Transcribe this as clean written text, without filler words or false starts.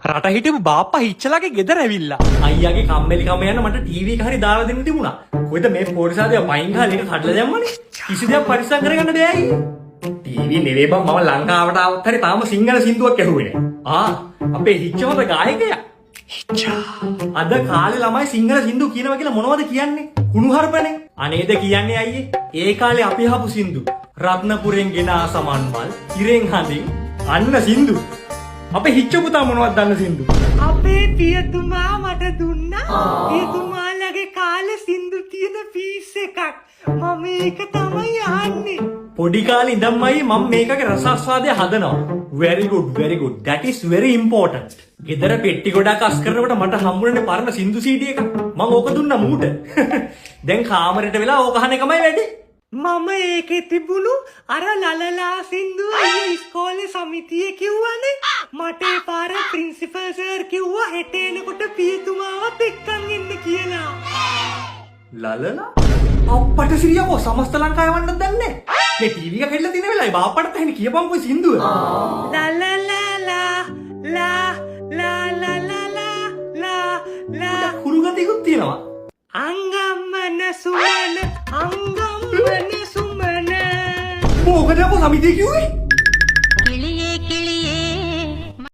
රට හිටපු බාප්පා හිච්චලාගේ ගෙදර ඇවිල්ලා. අයියාගේ කම්මැලිකම යන මට ටීවී එක හරි දාලා දෙන්න තිබුණා. කොහෙද මේ පොරිසාදේ පයින් ගහලා එක කඩලා දැම්මනේ. කිසි දෙයක් පරිස්සම් කරගන්න දෙයයි. ටීවී නෙවෙයි බං මම ලංකාවට ආවත් හරි තාම සිංහල සින්දුවක් ඇහුවේ නෑ. අපේ හිච්චවද ගායකයා. හිච්චා. අද කාලේ ළමයි සිංහල සින්දු කියනවා කියලා මොනවද කියන්නේ? කුණු හරපනේ. අනේද කියන්නේ අයියේ. ඒ කාලේ අපි අහපු සින්දු. රත්නපුරෙන් ගෙන ආසමන්වල්, ඉරෙන් හඳින් අන්න සින්දු. අපේ හිච්ච පුතා මොනවද දන්න සින්දු? අපේ පියතුමා මට දුන්නා. පියතුමාලගේ කාලේ සින්දු තියෙන පීස් එකක්. මම ඒක තමයි අහන්නේ. පොඩි කාලේ ඉඳන්මයි මම මේකගේ රසාස්වාදය හදනවා. very good. That is very important. ගෙදර පෙට්ටි ගොඩක් අස් කරනකොට මට හම්බුනේ පරණ සින්දු CD එකක්. මම ඕක දුන්නා මූට. දැන් කාමරේට වෙලා ඕක අහන එකමයි වැඩි. මම ඒකේ තිබුණු අර ලලලා සින්දුව ඉස්කෝලේ සමිතියේ කිව්වනේ. මට ඒ පාර ප්‍රින්සිපල් සර් කිව්වා හෙට එනකොට පියතුමාවත් එක්කන් එන්න කියලා. ලලලා අප්පට සිරියකෝ සමස්ත ලංකාවේ වන්නත් දන්නේ නැහැ. මේ ටීවී එක හෙල්ල තියෙන වෙලාවේ බාප්පට තහින් කියපන්කෝ සින්දුව. ලා කුරුගතියකුත් තියෙනවා. අංගම්මන සුමන මොකද අපෝ සමිතිය කිව්වේ?